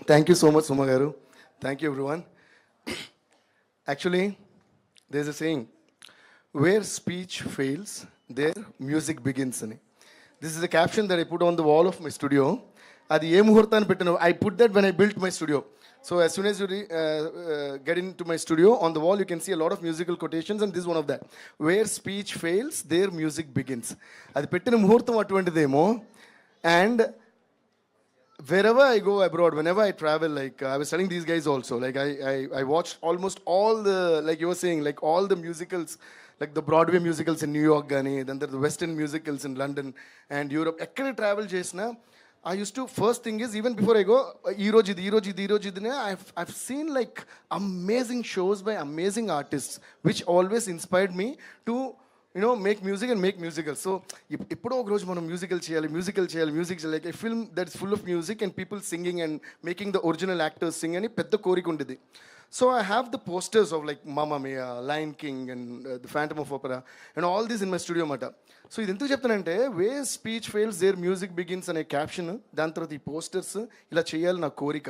Thank you so much, Suma Garu. Thank you, everyone. Actually, there's a saying, where speech fails, there music begins. అని. This is a caption that I put on the wall of my studio. అది ఏ ముహూర్తాన్ని పెట్టిన I put that when I built my studio. So as soon as you get into my studio, on the wall you can see a lot of musical quotations and this is one of that. Where speech fails, there music begins. అది పెట్టిన ముహూర్తం అటువంటిదేమో. And wherever I go abroad, whenever I travel, like I was telling these guys also, like I watched almost all the, like you were saying, like all the musicals, like the Broadway musicals in New York, Gani, then there are the Western musicals in London and Europe. Ekkada travel chesna, I used to, first thing is, even before I go, I've seen like amazing shows by amazing artists, which always inspired me to make music and make musicals. So ఎప్పుడో ఒక రోజు మనం music చేయాలి, like a film that is full of music and people singing and making the original actors sing అని పెద్ద కోరిక ఉండేది. So I have the posters of like Mamma Mia, Lion King and the Phantom of Opera and all this in my studio మాట. So ఇది ఎందుకు చెప్తానంటే, way speech fails there music begins అనే caption, దాని తర్వాత ఈ పోస్టర్స్ ఇలా చేయాలి నా కోరిక.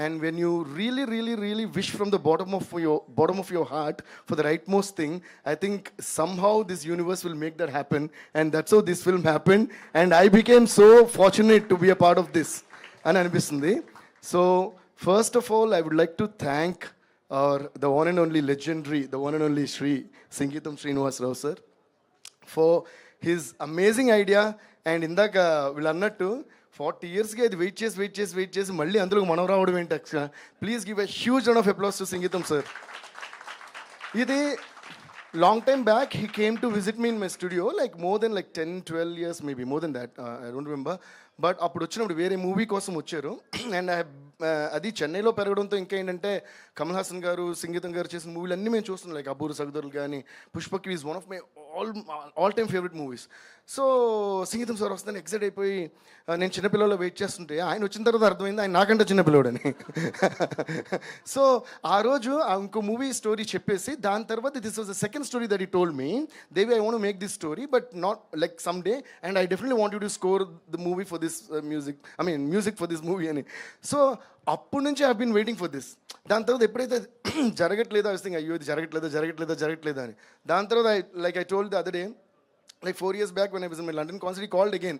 And when you really wish from the bottom of your heart for the right most thing, I think somehow this universe will make that happen and that's how this film happen and I became so fortunate to be a part of this అని అనిపిస్తుంది. So first of all I would like to thank the one and only legendary, the one and only Singeetham Srinivasa sir, for his amazing idea. And ఇందాక వీళ్ళు అన్నట్టు 40 yearsగా ఇది wait చేసి మళ్ళీ అందులో మనం రావడం ఏంటి? Please give a huge round of applause to Singeetham sir. ఇది long time back he came to visit me in my studio, like more than like 10-12 years, maybe more than that, I don't remember. But అప్పుడు వచ్చినప్పుడు వేరే movie కోసం వచ్చారు. And అది చెన్నైలో పెరగడంతో ఇంకా ఏంటంటే, కమల్ హాసన్ గారు, సంగీతం గారు చేసిన మూవీలు అన్నీ మేము చూస్తున్నాం, లైక్ అబూరు సగదరులు కానీ, పుష్పకి is one of my all time favourite movies. So Singeetam sir వస్తుందని ఎక్సైట్ అయిపోయి నేను చిన్నపిల్లలు వెయిట్ చేస్తుంటే, ఆయన వచ్చిన తర్వాత అర్థమైంది ఆయన నాకంటే చిన్నపిల్లడని. సో ఆ రోజు ఇంకో మూవీ స్టోరీ చెప్పేసి, దాని తర్వాత this was the second story that he told me, Devi I want to make this story but not like some day and I definitely want you to score the movie for this music for this movie అని. So అప్పటి నుంచి I been waiting for this. దాని తర్వాత ఎప్పుడైతే జరగట్లేదో I was thinking, అయ్యో ఇది జరగట్లేదా అని. దాని తర్వాత I told the other day, like 4 years back when I was in my London concert, he called again,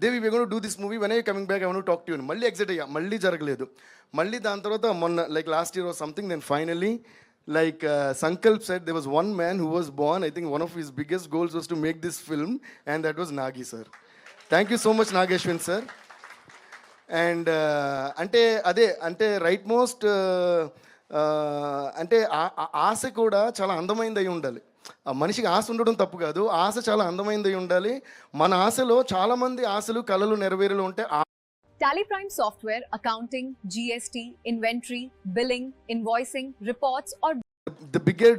Devi, we're going to do this movie, when are you coming back, I want to talk to you. మళ్ళీ excite అయ్యా, మళ్ళీ జరగలేదు. మళ్ళీ దాని తర్వాత మొన్న like last year or something, then finally like Sankalp said, there was one man who was born, I think one of his biggest goals was to make this film, and that was Nagi sir. Thank you so much Ashwin sir. And అంటే right most, అంటే ఆశ కూడా చాలా అందమైనది అయి ఉండాలి. మనిషికి ఆశ ఉండడం తప్పు కాదు, ఆశ చాలా అందమైనది అయి ఉండాలి. మన ఆశలో చాలామంది ఆశలు కళలు నెరవేరులు ఉంటే Tally Prime software, accounting, GST, inventory, billing, invoicing, reports, or the bigger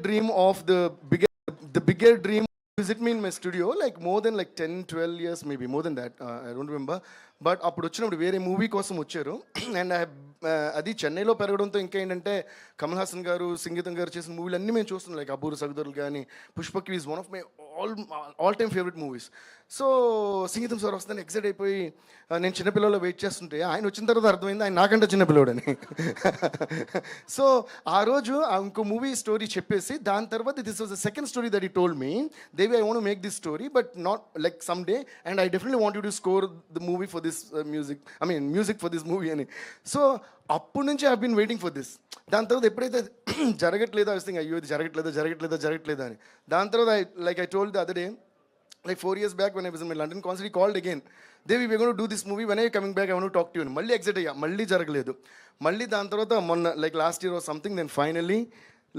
dream visit me in my studio, like more than like 10-12 years, maybe more than that, I don't remember. But అప్పుడు వచ్చినప్పుడు వేరే movie కోసం వచ్చారు. And అది చెన్నైలో పెరగడంతో ఇంకా ఏంటంటే, కమల్ హాసన్ గారు, సంగీతం గారు చేసిన మూవీలు అన్నీ మేము చూస్తున్నాం, లైక్ అబూరు సగదరులు కానీ, పుష్పకి is one of my all time favourite movies. So Singeetam sir వస్తుందని ఎక్సైట్ అయిపోయి నేను చిన్నపిల్లలు వెయిట్ చేస్తుంటే, ఆయన వచ్చిన తర్వాత అర్థమైంది ఆయన నాకంటే చిన్నపిల్లడని. సో ఆ రోజు ఇంకో మూవీ స్టోరీ చెప్పేసి, దాని తర్వాత this was the second story that he told me, Devi I want to make this story but not like some day and I definitely want you to score the movie for this music for this movie అని. So అప్పటి నుంచి I been waiting for this. దాని తర్వాత ఎప్పుడైతే జరగట్లేదో I was thinking, అయ్యో ఇది జరగట్లేదా అని. దాని తర్వాత I told the other day, like 4 years back when I was in my London concert, he called again, Devi, we're going to do this movie, when are you coming back, I want to talk to you. మళ్ళీ excite అయ్యా, మళ్ళీ జరగలేదు. మళ్ళీ దాని తర్వాత మొన్న like last year or something, then finally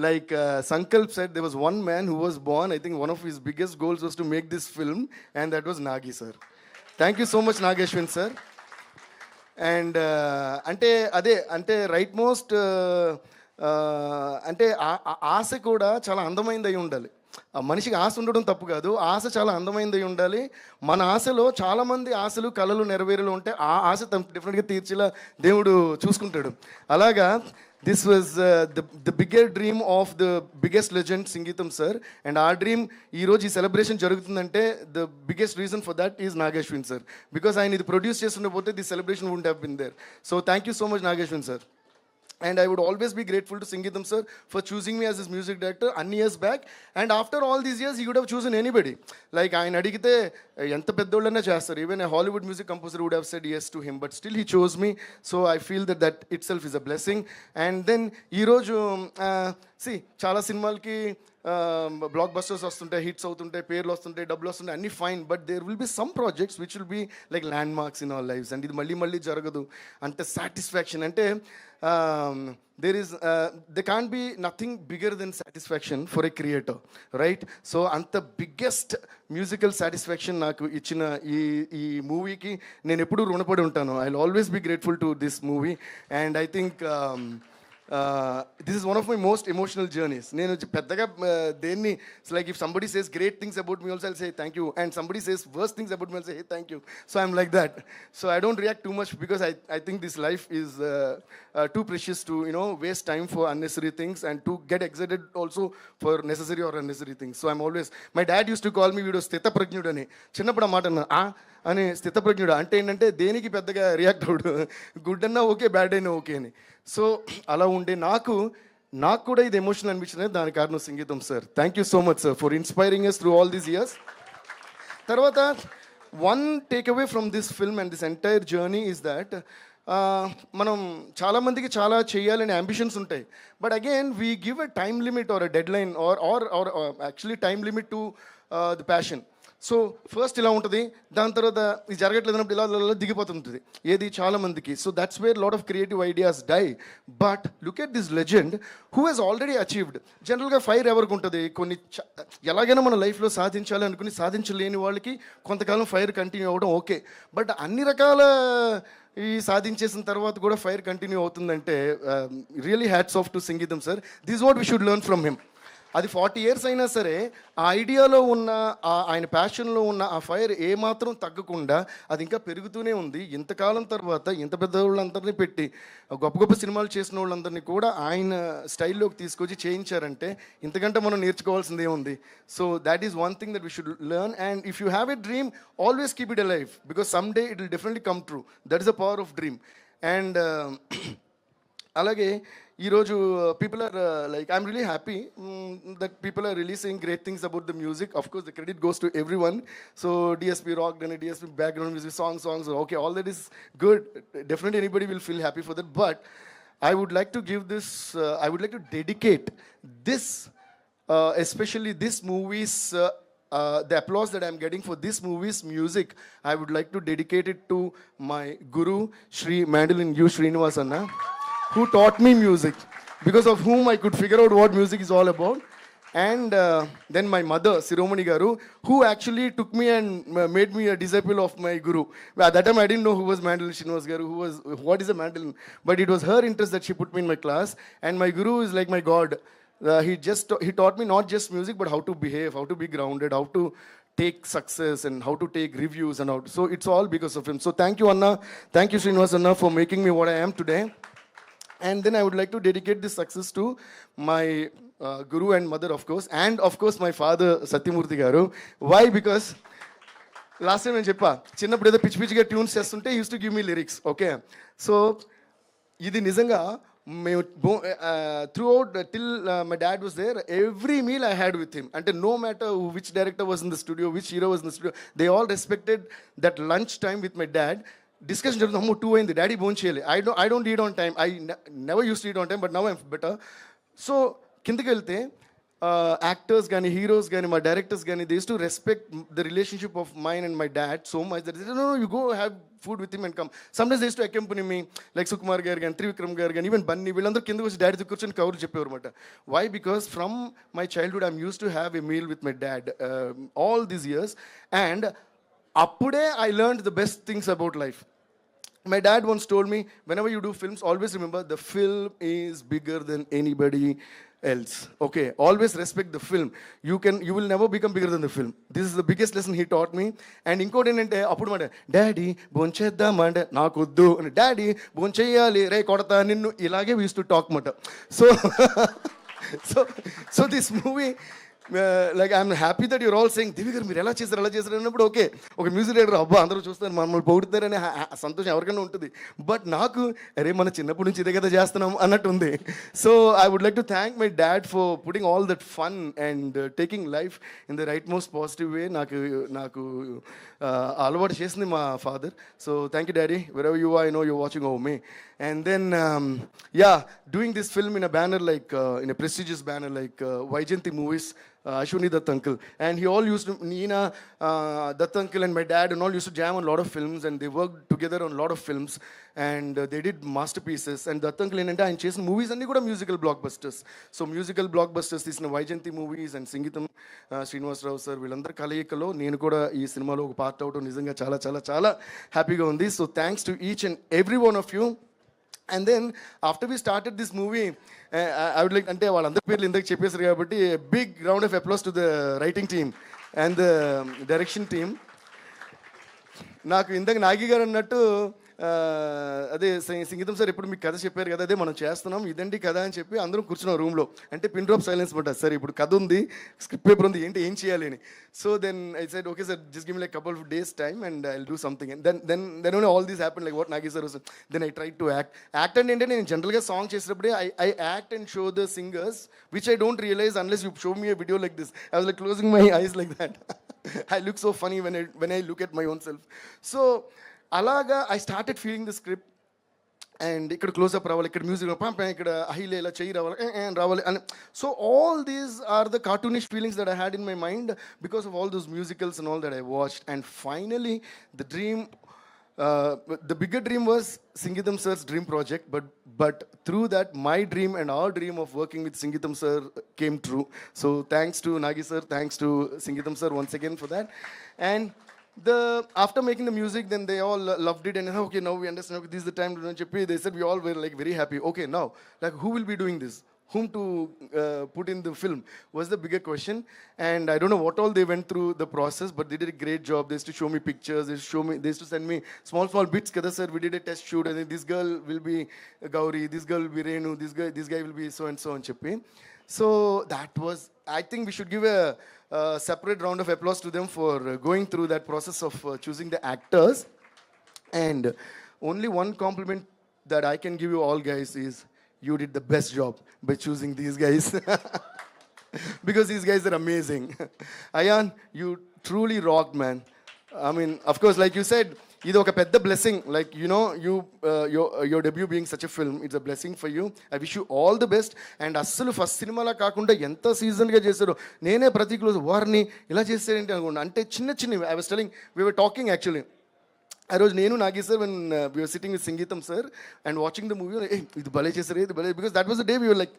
like Sankalp said, there was one man who was born, I think one of his biggest goals was to make this film, and that was Nagi sir. Thank you so much Ashwin sir. And అంటే right most, అంటే ఆశ కూడా చాలా అందమైనది అయి ఉండాలి. మనిషికి ఆశ ఉండడం తప్పు కాదు, ఆశ చాలా అందమైనది అయి ఉండాలి. మన ఆశలో చాలామంది ఆశలు కళలు నెరవేరులు ఉంటే ఆ ఆశ డెఫినెట్గా తీర్చేలా దేవుడు చూసుకుంటాడు. అలాగా this was the bigger dream of the biggest legend Singeetham sir, and our dream ee roju ee celebration jarugutundante the biggest reason for that is Ashwin sir, because ఆయన ఇది produce చేస్తుండకపోతే the celebration wouldn't have been there. So thank you so much Ashwin sir. And I would always be grateful to Singeetham sir for choosing me as his music director అన్ని years back. And after all these years, he could have chosen anybody. Like ఆయన అడిగితే ఎంత పెద్దోళ్ళైనా చేస్తారు. Even a Hollywood music composer would have said yes to him. But still he chose me. So I feel that itself is a blessing. And then ఈరోజు చాలా సినిమాలకి black busters వస్తుంటాయి, hits అవుతుంటాయి, పేర్లు వస్తుంటాయి, డబ్బులు వస్తుంటాయి, అన్నీ fine. But there will be some projects which will be like landmarks in our lifes. And ఇది మళ్ళీ మళ్ళీ జరగదు అంటే సాటిస్ఫాక్షన్ అంటే there can't be nothing bigger than satisfaction for a creator, right? So anta biggest musical satisfaction నాకు ఇచ్చిన ఈ మూవీకి నేను ఎప్పుడూ రుణపడి ఉంటాను. I will always be grateful to this movie. And I think this is one of my most emotional journeys. నేను పెద్దగా దేన్ని, it's like if somebody says great things about me also I'll say thank you, and somebody says worst things about me I'll say hey thank you. So I'm like that. So I don't react too much because I think this life is too precious to waste time for unnecessary things and to get excited also for necessary or unnecessary things. So I'm always, my dad used to call me వీడు స్థితప్రజ్ఞుడు అని. చిన్నప్పుడు ఆ మాట అని స్థితప్రజ్ఞుడు అంటే ఏంటంటే దేనికి పెద్దగా రియాక్ట్ అవడు, గుడ్ అన్నా ఓకే, బ్యాడ్ అయినా ఓకే అని. సో అలా ఉండే నాకు కూడా ఇది ఎమోషనల్ అనిపించినది, దాని కారణం సంగీతం sir. Thank you so much sir for inspiring us through all these years. తర్వాత one take away from this film and this entire journey is that మనం చాలామందికి చాలా చేయాలనే అంబిషన్స్ ఉంటాయి. But again we give a time limit or a deadline or actually time limit to the passion. So first ఇలా ఉంటుంది, దాని తర్వాత ఇది జరగట్లేదు అన్నప్పుడు ఇలా దిగిపోతుంటుంది ఏది చాలామందికి. So that's where lot of creative ideas die. But look at this legend who he's already achieved. జనరల్గా ఫైర్ ఎవరికి ఉంటుంది, కొన్ని ఎలాగైనా మన లైఫ్లో సాధించాలి అనుకుని సాధించలేని వాళ్ళకి కొంతకాలం ఫైర్ కంటిన్యూ అవ్వడం ఓకే. బట్ అన్ని రకాల ఈ సాధించేసిన తర్వాత కూడా ఫైర్ కంటిన్యూ అవుతుందంటే రియలీ హ్యాట్స్ ఆఫ్ టు సంగీతం sir. This what we should learn from him. అది 40 years అయినా సరే ఆ ఐడియాలో ఉన్న ఆయన ప్యాషన్లో ఉన్న ఆ ఫైర్ ఏమాత్రం తగ్గకుండా అది ఇంకా పెరుగుతూనే ఉంది. ఇంతకాలం తర్వాత ఇంత పెద్ద వాళ్ళందరినీ పెట్టి గొప్ప గొప్ప సినిమాలు చేసిన వాళ్ళందరినీ కూడా ఆయన స్టైల్లోకి తీసుకొచ్చి చేయించారంటే ఇంతకంటే మనం నేర్చుకోవాల్సింది ఏముంది. So that is one thing that we should learn. And if you have a dream always keep it a life because some day it will definitely come true. That is the power of dream. And అలాగే ఈరోజు people are like I'm really happy that people are releasing great things about the music. Of course the credit goes to everyone. So DSP rock అని, DSP background music, songs okay, all that is good. Definitely anybody will feel happy for that. But I would like to give this, I would like to dedicate this, especially this movie's, the applause that I'm getting for this movie's music, I would like to dedicate it to my guru, Shri Mandolin U. Srinivasa, who taught me music, because of whom I could figure out what music is all about. And then my mother, Siromani Garu, who actually took me and made me a disciple of my guru. At that time, I didn't know who was Mandolin Srinivasa Garu, what is a mandolin. But it was her interest that she put me in my class. And my guru is like my God. He taught me not just music, but how to behave, how to be grounded, how to take success, and how to take reviews and how to, so it's all because of him. So thank you, Anna. Thank you, Srinivasa Anna, for making me what I am today. And then I would like to dedicate this success to my guru and mother, of course, and of course my father, Satyamurthy Garu. Why? Because last time నేను చెప్పా, చిన్నప్పుడు ఏదో పిచ్చి పిచ్చిగా tunes చేస్తుంటే he used to give me lyrics, okay? So ఇది నిజంగా మేము throughout till my dad was there, every meal I had with him. అంటే no matter which director was in the studio, which hero was in the studio, they all respected that lunch time with my dad. Discussion జరుగుతుంది, అమ్మో 2 అయింది, daddy phone చేయాలి. I don't eat on time. I never use to eat on time, but now I'm better. So కిందకి వెళ్తే actors కానీ, heroes కానీ, మా directors కానీ, they use to respect the relationship of mine and my dad so much that no you go have food with him and come. Sometimes they use to accompany me, like Sukumar గారు కానీ, త్రివిక్రమ్ గారు కానీ, even Bunny, వీళ్ళందరూ కిందకి వచ్చి డాడీతో కూర్చొని కవర్ చెప్పేవారు అనమాట. Why? Because from my childhood I'm used to have a meal with my dad all these years. And అప్పుడే I learned the best things about life. My dad once told me, whenever you do films, always remember the film is bigger than anybody. else. Okay, always respect the film. You will never become bigger than the film. This is the biggest lesson he taught me. And ఇంకోటి ఏంటంటే అప్పుడు మాట daddy భోంచేద్దాం అంటే నాకు వద్దు అని, daddy భోంచేయాలి రే కొడతా నిన్ను, ఇలాగే వీ యూస్ టు టాక్ మాట. So so this movie like I'm happy that you're all saying Divi garu మీరు ఎలా చేశారు అన్నప్పుడు ఓకే, ఒక మ్యూజిక్ డైరెక్టర్ అబ్బా అందరూ చూస్తారు మమ్మల్ని పొగుడుతారనే సంతోషం ఎవరికైనా ఉంటుంది. బట్ నాకు అరే మన చిన్నప్పటి నుంచి ఇదే కదా చేస్తున్నాం అన్నట్టు ఉంది. So I would like to thank my dad for putting all that fun and taking life in the right most positive way. నాకు అలవాటు చేసింది మా father. So thank you daddy, wherever you I know you watching over me. And then, doing this film in a banner like, in a prestigious banner like Vaijayanti Movies, Ashwin Dutt uncle. And he all used to, Neena, Dutt uncle and my dad and all used to jam on a lot of films, and they worked together on a lot of films. And they did masterpieces. And Dutt uncle and I chasing movies and they got musical blockbusters. So musical blockbusters, this is Vaijayanti Movies and Singeetham, Srinivasa sir, వీళ్ళందరూ కలయికలో నేను కూడా ఈ సినిమాలో ఒక part అవటం నిజంగా చాలా చాలా చాలా హ్యాపీగా ఉంది. So thanks to each and every one of you. And then after we started this movie, I would like, అంటే వాళ్ళందరి పేర్లు ఇందాక చెప్పేశారు కాబట్టి big round of applause to the writing team and the direction team. నాకు ఇందాక నాగి గారు అన్నట్టు అదే సంగీతం సార్ ఎప్పుడు మీకు కథ చెప్పారు కదా, అదే మనం చేస్తున్నాం ఇదండి కథ అని చెప్పి అందరం కూర్చున్నాం రూమ్లో. అంటే పిన్ డ్రాప్ సైలెన్స్ పడ్డారు, సార్ ఇప్పుడు కథ ఉంది, స్క్రిప్ట్ పేపర్ ఉంది, ఏంటి ఏం చేయాలి అని. So then I said okay sir, just give me like couple of days time and I will do something. And then only all these happen like what Nagi sir was. Then I try to act అంటే నేను జనరల్గా song చేసేటప్పుడే I act and show the singers which I don't realize unless you show me a video like this. I was like closing my eyes like that. I look so funny when I look at my own self. So అలాగా I started feeling the script. And ఇక్కడ close up రావాలి, ఇక్కడ music ఇక్కడ హైలే ఇలా చేయి రావాలి అని. So all these are the cartoonish feelings that I had in my mind because of all those musicals and all that I watched. And finally the dream, the bigger dream was Singeetham sir's dream project, but through that my dream and our dream of working with Singeetham sir came true. So thanks to Nagi sir, thanks to Singeetham sir once again for that. And after making the music, then they all loved it and okay, now we understand, okay, this is the time to cheppi. They said we all were like very happy. Okay, now like who will be doing this, whom to put in the film was the bigger question. And I don't know what all they went through the process, but they did a great job. They used to show me pictures, they used to send me small bits. Kada sir, we did a test shoot and this girl will be Gauri, this girl will be Renu, this guy will be so and so and cheppi. So that was, I think we should give a separate round of applause to them for going through that process of choosing the actors. And only one compliment that I can give you all guys is you did the best job by choosing these guys. Because these guys are amazing. Ayan, you truly rocked, man. I mean, of course, like you said, ఇది ఒక పెద్ద blessing. Like your debut being such a film, it's a blessing for you. I wish you all the best. And అస్సలు first సినిమాలా కాకుండా ఎంత సీజన్గా చేశారో, నేనే ప్రతి క్లోజ్ వారిని ఇలా చేశారేంటి అనుకోండి. అంటే చిన్నవి I was telling, we were talking actually. ఆ రోజు నేను Nagi sir when we were sitting with Singeetham sir and watching the movie, ఇది భలే చేశారు, ఇది భలే, because that was the day we were like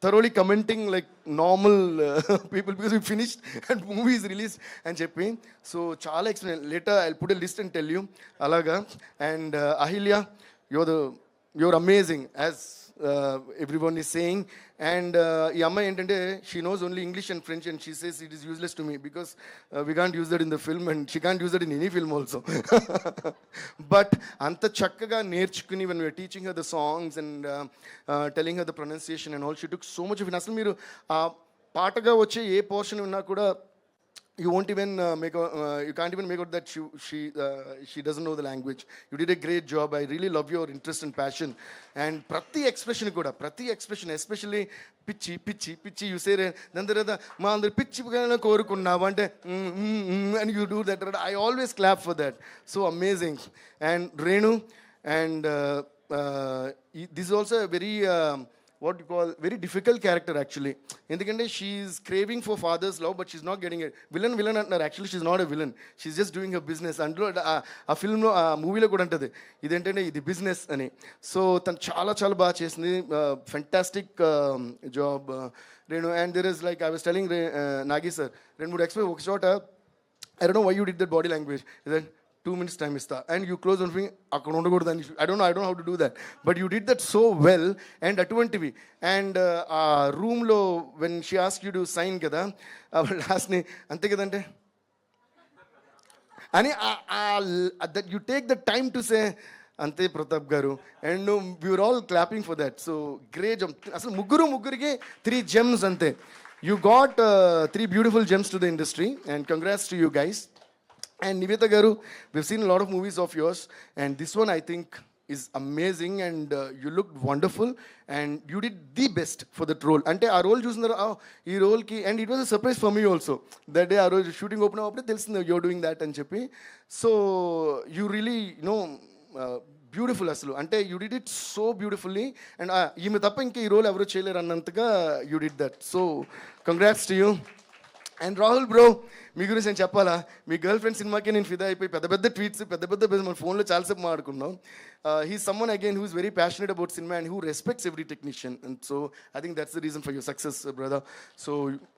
thoroughly commenting like normal people, because we finished and movie is released and cheppi. So chala explain later, I'll put a list and tell you alaga. And Ahilya, you're amazing, as everyone is saying. And ఈ అమ్మాయి ఏంటంటే she knows only English and French and she says it is useless to me because we can't use that in the film and she can't use that in any film also. But అంత చక్కగా నేర్చుకుని when we were teaching her the songs and telling her the pronunciation and all, she took so much of it. అసలు మీరు పాటగా వచ్చే ఏ portion ఉన్నా కూడా you won't even you can't even make out that she doesn't know the language. You did a great job. I really love your interest and passion. And prati expression, especially pitchy you say nandarada ma andar pitchy kana korukunnavu ante and you do that. I always clap for that. So amazing. And Renu, and this is also a very what you call very difficult character actually. Endukante she is craving for father's love but she's not getting it. Villain antaru, actually she's not a villain, she's just doing her business. And ఆ film లో ఆ మూవీలో కూడా ఉంటుంది ఇదేంటంటే ఇది business అని. So తను చాలా బాగా చేసింది, fantastic job Renu. And there is like I was telling Nagi sir, రెండు మూడు ఎక్స్ప్రెస్ ఒక చోట I don't know why you did that body language. Then 2 minutes time ista, and you close one finger, అక్కడ ఉండకూడదు అని. I don't know how to do that, but you did that so well. And అటువంటివి, and ఆ రూమ్లో when she asked you to sign కదా, లాస్ట్ని అంతే కదంటే అని that you take the time to say అంతే ప్రతాప్ గారు, and we were all clapping for that. So great job. అసలు ముగ్గురికి 3 gems అంతే. You got 3 beautiful gems to the industry, and congrats to you guys. And Nivetha garu, we've seen a lot of movies of yours, and this one I think is amazing, and you looked wonderful, and you did the best for that role. Ante aa role chusundara, ee role ki, and it was a surprise for me also. That day aa role shooting open up, telsindi you're doing that అని చెప్పి. So you really, beautiful అసలు, అంటే you did it so beautifully, and ఈమె తప్ప ఇంకా ఈ role ఎవరు చేయలేరు అన్నంతగా you did that. So congrats to you. And Rahul bro, మీ గురించి నేను చెప్పాలా? మీ గర్ల్ ఫ్రెండ్ సినిమాకి నేను ఫిదా అయిపోయి పెద్ద ట్వీట్స్, పెద్ద మన ఫోన్లో చాలాసేపు మాట్లాడుకున్నాం. He someone again who is very passionate about cinema and who respects every technician, and so I think that's the reason for your success brother. So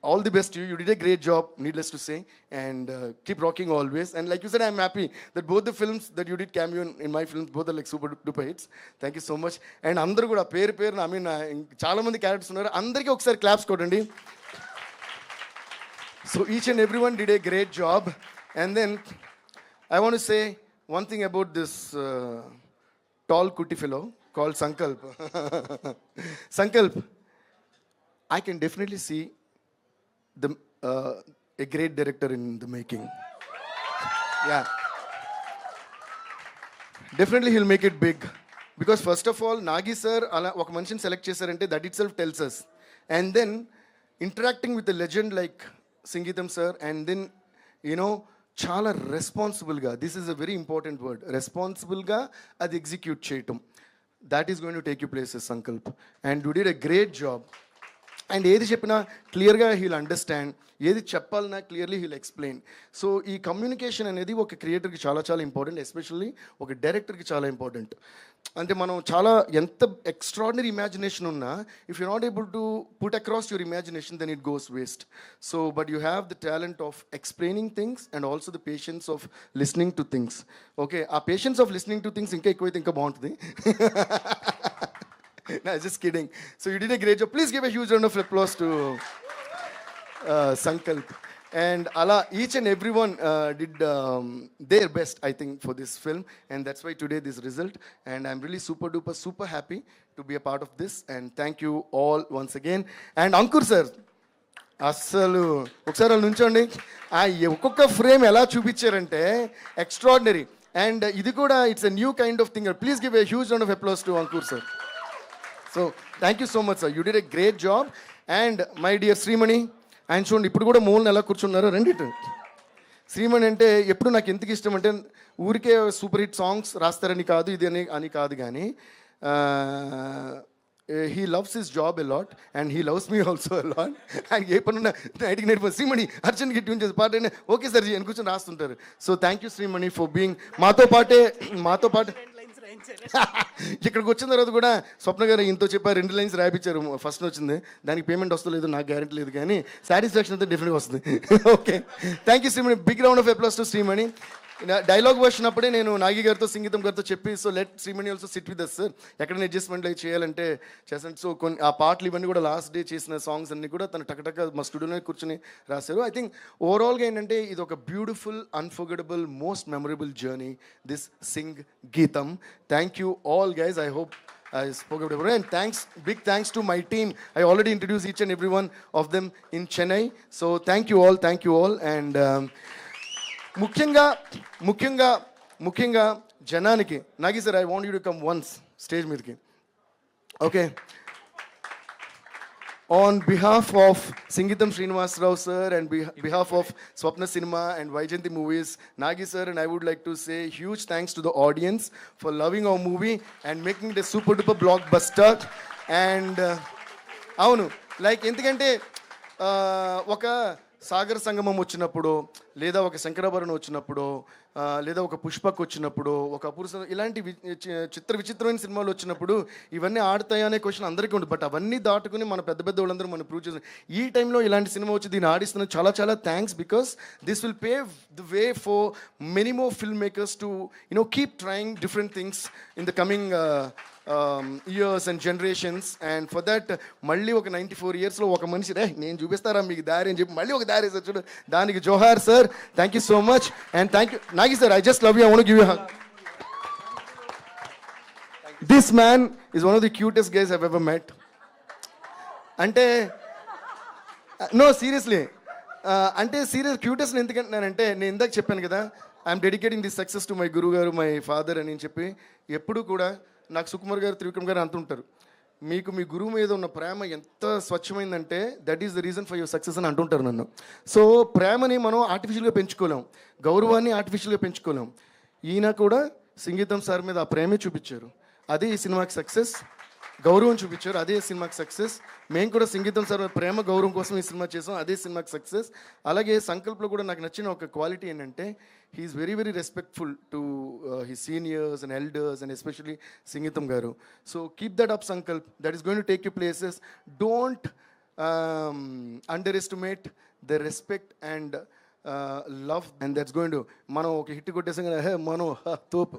all the best you did a great job, needless to say, and keep rocking always. And like you said, I'm happy that both the films that you did cameo in my films, both are like super duper hits. Thank you so much. And అందరూ కూడా పేరు I mean చాలా మంది characters ఉన్నారు, అందరికీ ఒకసారి claps కొట్టండి. So each and everyone did a great job. And then I want to say one thing about this tall kutti fellow called Sankalp. Sankalp, I can definitely see a great director in the making. Yeah. Definitely he'll make it big. Because first of all, Nagi sir ala oka manchini select chesarante, that itself tells us. And then interacting with a legend like Singeetham sir, and then చాలా రెస్పాన్సిబుల్గా, this is a very important word, రెస్పాన్సిబుల్గా అది execute చేయటం, that is going to take you places Sankalp. And you did a great job. And ఏది చెప్పినా క్లియర్గా he'll understand, ఏది చెప్పాలన్నా క్లియర్లీ హీల్ ఎక్స్ప్లెయిన్. సో ఈ కమ్యూనికేషన్ అనేది ఒక క్రియేటర్కి చాలా చాలా ఇంపార్టెంట్, ఎస్పెషల్లీ ఒక డైరెక్టర్కి చాలా ఇంపార్టెంట్. అంటే మనం చాలా ఎంత ఎక్స్ట్రాడినరీ ఇమాజినేషన్ ఉన్నా, if you not able to put across your imagination, then it goes waste. So but you have the talent of explaining things and also the patience of listening to things. Okay, ఆ patience of listening to things ఇంకా ఎక్కువైతే ఇంకా బాగుంటుంది. No, just kidding. So you did a great job. Please give a huge round of applause to Sankalp. And Allah, each and everyone did their best, I think, for this film. And that's why today this result. And I'm really super happy to be a part of this. And thank you all once again. And Ankur sir, అస్సలు ఒకసారి వాళ్ళు నుంచోండి. ఒక్కొక్క frame ఎలా చూపించారంటే extraordinary. And ఇది కూడా it's a new kind of thing. Please give a huge round of applause to Ankur sir. So thank you so much sir, you did a great job. And my dear Shreemani, ఆయన చూడండి ఇప్పుడు కూడా మూలను ఎలా కూర్చున్నారు, రెండిటు. శ్రీమణి అంటే ఎప్పుడు నాకు ఎందుకు ఇష్టం అంటే, ఊరికే సూపర్ హిట్ సాంగ్స్ రాస్తారని కాదు, ఇది అని కాదు, కానీ he loves his job a lot and he loves me also a lot. And ఏ పనున్నా నైట్కి నైట్ శ్రీమణి అర్జెంట్కి ట్యూన్ చేసి పాట ఓకే సార్ అని కూర్చొని రాస్తుంటారు. So thank you Srimani for being మాతో పాటు ఇక్కడికి వచ్చిన తర్వాత కూడా స్వప్న గారు ఇంతో చెప్పారు, 2 లైన్స్ రాయించారు. ఫస్ట్ వచ్చింది, దానికి పేమెంట్ వస్తలేదు, నాకు గ్యారెంటీ లేదు, కానీ సాటిస్ఫాక్షన్ అయితే డెఫినెట్గా వస్తుంది. Okay, thank you Srimani. Big round of applause to Srimani. Dialogue version అప్పుడే నేను నాగి గారితో సింగీతం గారితో చెప్పి, so let Srimani also sit with us sir, ఎక్కడైనా అడ్జస్ట్మెంట్ చేయాలంటే చేస్తాను. సో కొన్ని ఆ పాటలు ఇవన్నీ కూడా లాస్ట్ డే చేసిన సాంగ్స్ అన్నీ కూడా తను టకటక మా స్టూడియోలో కూర్చొని రాశారు. ఐ థింక్ ఓవరాల్గా ఏంటంటే ఇది ఒక beautiful, unforgettable, most memorable journey, this Singeetham. Thank you all guys. I hope I spoke about it. And big thanks to my team. I already introduced each and every one of them in Chennai. So thank you all. And ముఖ్యంగా జనానికి, Nagi sir, I want you to come once stage మీదకి. Okay, on behalf of Singgeetham Srinivasa sir and behalf of Swapna Cinema and Vaijayanti Movies, Nagi sir, and I would like to say huge thanks to the audience for loving our movie and making it a super duper blockbuster. And అవును, like ఎందుకంటే ఒక సాగర సంగమం వచ్చినప్పుడు, లేదా ఒక శంకరాభరణం వచ్చినప్పుడు, లేదా ఒక పుష్పక్ వచ్చినప్పుడు, ఒక అపూర్వ ఇలాంటి విచిత్రమైన సినిమాలు వచ్చినప్పుడు ఇవన్నీ ఆడతాయా అనే క్వశ్చన్ అందరికీ ఉంటుంది. బట్ అవన్నీ దాటుకుని మన పెద్ద పెద్ద వాళ్ళందరూ మనం ప్రూవ్ చేసాం. ఈ టైంలో ఇలాంటి సినిమా వచ్చి దీన్ని ఆడిస్తున్నాం. చాలా చాలా thanks, because this will pave the way for many more filmmakers to keep trying different things in the coming years and generations. And for that మళ్ళీ ఒక 94 yearsలో ఒక మనిషి నేను చూపిస్తారా మీకు దారి అని చెప్పి మళ్ళీ ఒక దారి వేసి చూడు. దానికి జోహార్ sir, thank you so much. And thank you Nagi sir, I just love you, I want to give you hug. This man is one of the cutest guys I've ever met. అంటే నో సీరియస్లీ, అంటే serious cutest ఎందుకంటున్నానంటే, నేను ఇందాక చెప్పాను కదా, I'm dedicating this success to my గురువు గారు, my father అని చెప్పి. ఎప్పుడు కూడా నాకు సుకుమార్ గారు, త్రివిక్రమ్ గారు అంటుంటారు, మీకు మీ గురువు మీద ఉన్న ప్రేమ ఎంత స్వచ్ఛమైందంటే that is the reason for your success అని అంటుంటారు నన్ను. సో ప్రేమని మనం ఆర్టిఫిషియల్గా పెంచుకోలేం, గౌరవాన్ని ఆర్టిఫిషియల్గా పెంచుకోలేం. ఈయన కూడా సంగీతం సార్ మీద ఆ ప్రేమే చూపించారు, అదే ఈ సినిమాకి సక్సెస్. గౌరవం చూపించారు, అదే సినిమాకి సక్సెస్. మేము కూడా సంగీతం సార్ ప్రేమ గౌరవం కోసం ఈ సినిమా చేసాం, అదే సినిమాకి సక్సెస్. అలాగే సంకల్ప్లో కూడా నాకు నచ్చిన ఒక క్వాలిటీ ఏంటంటే, he is very very respectful to his seniors and elders and especially Singeetam garu. So keep that up Sankalp, that is going to take you places. Don't underestimate the respect and love, and that's going to, మనం ఒక hit కొట్టేసాం కదా, hey మనం తోపు,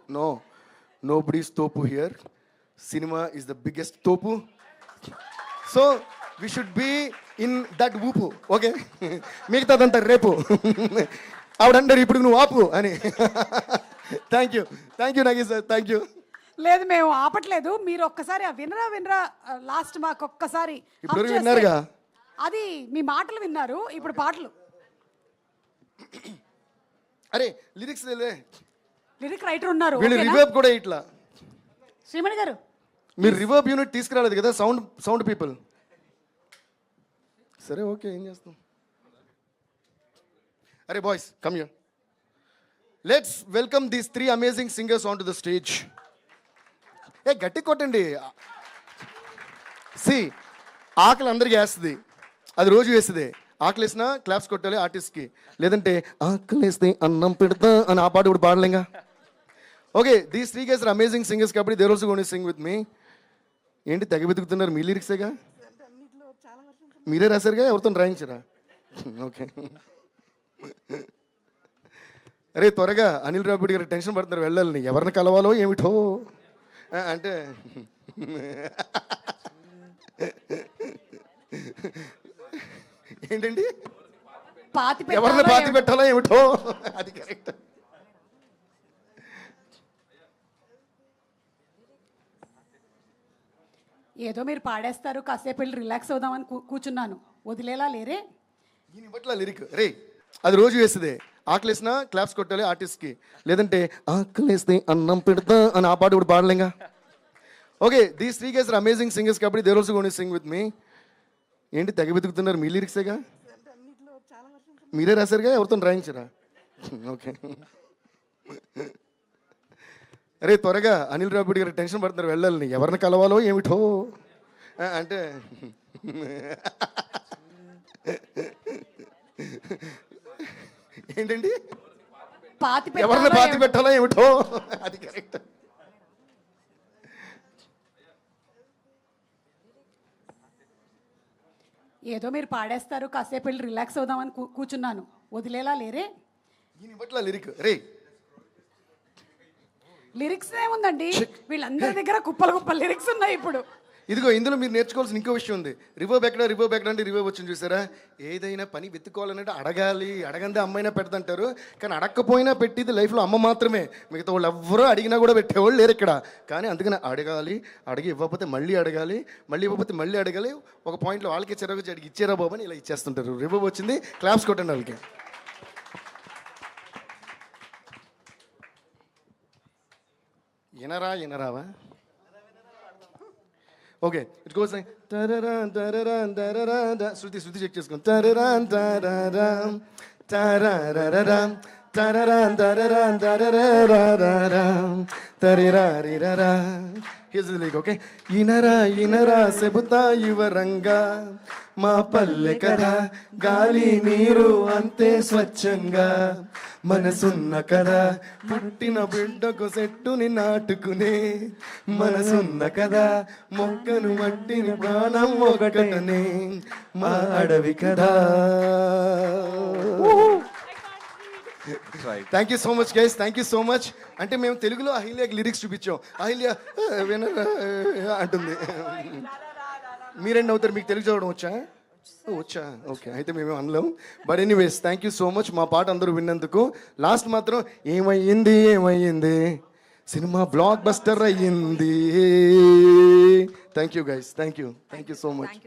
nobody's తోపు here. Cinema is the biggest topu. So we should be in that woopu, okay? మిగతాదంతా రేపు ఆవిడంటారు ఇప్పుడు నువ్వు ఆపు అని. Thank you Nagi sir, thank you. లేదు మేము ఆపట్లేదు, మీరు ఒక్కసారి వినరా లాస్ట్ మాకు ఒక్కసారి ఇప్పుడు విన్నారుగా, అది మీ మాటలు విన్నారు, ఇప్పుడు పాటలు. అరే లిరిక్స్ లిరిక్ రైటర్ ఉన్నారు, వీళ్ళు రివర్బ్ కూడా ఇట్లా. శ్రీమణి గారు మీరు రివర్బ్ యూనిట్ తీసుకురాలేదు కదా, సౌండ్ పీపుల్. సరే ఓకే, ఏం చేస్తాం. అరే boys, come here. Let's welcome these 3 amazing singers on to the stage. గట్టి కొట్టండి. సి, ఆకలి అందరికీ వేస్తుంది, అది రోజు వేస్తుంది. ఆకలి వేసినా క్లాప్స్ కొట్టాలి ఆర్టిస్ట్కి, లేదంటే ఆకలి వేస్తే అన్నం పెడతా అని ఆ పాట కూడా పాడలేంగా. Okay, these 3 guys are amazing singers కాబట్టి they're also going to sing with me. ఏంటి తెగ వెతుకుతున్నారు, మీ లిరిక్సేగా, మీరే రాశారుగా, ఎవరితో రాయించరా? ఓకే, అరే త్వరగా అనిల్ రావిపూడి గారు టెన్షన్ పడుతున్నారు, వెళ్ళాలని, ఎవరిని కలవాలో ఏమిటో అంటే. ఏంటండి, ఎవరిని పాతి పెట్టాలో ఏమిటో, అది కరెక్ట్. ఏదో మీరు పాడేస్తారు, కాసేపు వెళ్ళి రిలాక్స్ అవుదామని కూర్చున్నాను, వదిలేలా లేరే. ఈయన బట్ల లిరిక్ రే, అది రోజు వేస్తుంది. ఆకలి వేసినా క్లాప్స్ కొట్టాలి ఆర్టిస్ట్కి, లేదంటే ఆకలి వేస్తే అన్నం పెడతా అని ఆ పాట కూడా పాడలేంగా. Okay, these 3 guys are amazing singers కాబట్టి they're also going to sing with me. ఏంటి తెగ వెతుకుతున్నారు, మీ లిరిక్సేగా, మీరే రాశారుగా, ఎవరితో రాయించరా? ఓకే, అరే త్వరగా అనిల్ రావిపూడి గారు టెన్షన్ పడుతున్నారు, వెళ్ళాలని, ఎవరిని కలవాలో ఏమిటో అంటే. ఏంటండి, ఎవరిని పాతి పెట్టాలో ఏమిటో, అది కరెక్ట్. ఏదో మీరు పాడేస్తారు, కాసేపు వెళ్ళి రిలాక్స్ అవుదామని కూర్చున్నాను, వదిలేలా లేరే. ఈయన బట్ల లిరిక్ రే, లిరిక్స్ ఏముందండి, వీళ్ళందరి దగ్గర కుప్పలు లిరిక్స్ ఉన్నాయి ఇప్పుడు. ఇదిగో ఇందులో మీరు నేర్చుకోవాల్సిన ఇంకో విషయం ఉంది. రివర్బ్ ఎక్కడ అంటే రివర్బ్ వచ్చింది చూసారా. ఏదైనా పని వెతుక్కోవాలంటే అడగందే అమ్మైనా పెడతంటారు, కానీ అడగకపోయినా పెట్టింది లైఫ్లో అమ్మ మాత్రమే. మిగతా వాళ్ళు ఎవ్వరూ అడిగినా కూడా పెట్టేవాళ్ళు లేరు ఇక్కడ. కానీ అందుకని అడిగి ఇవ్వకపోతే మళ్ళీ ఇవ్వకపోతే మళ్ళీ అడగాలి. ఒక పాయింట్లో వాళ్ళకి చెరగొచ్చి అడిగి ఇచ్చారా బాబు అని ఇలా ఇచ్చేస్తుంటారు. రివర్బ్ వచ్చింది, క్లాప్స్ కొట్టండి వాళ్ళకి. వినరావా? ఓకే, ఇట్ గోస్ లైక్ తరరాన్ తరరాన్ తరరాన్. శృతి చెక్ చేసుకోండి. తరరాన్ తరరాన్ తరరాన్ తరరాం తరరాం తరరారారాం తరిరారిరరా. Here's the lyric, okay? ఇనరా ఇనరా చెబుతా యువరంగా మా పల్లె కదా గాలి నీరు అంతే స్వచ్ఛంగా మనసున్న కదా పుట్టిన బిడ్డకు చెట్టుని నాటుకునే మనసున్న కదా మొక్కను మట్టిని ప్రాణం ఒకటనే మా అడవి కదా. Thank you so much guys, thank you so much. అంటే మేము తెలుగులో అహిల్యకి లిరిక్స్ చూపించాం. అహిల్య వినరా అంటుంది. మీరేంటి అవుతారు? మీకు తెలుగు చదవడం వచ్చా? వచ్చా, ఓకే, అయితే మేమేం అనలేం. But anyways thank you so much మా పాట అందరూ విన్నందుకు. లాస్ట్ మాత్రం ఏమయ్యింది ఏమయ్యింది సినిమా బ్లాక్ బస్టర్ అయ్యింది. Thank you guys, thank you so much.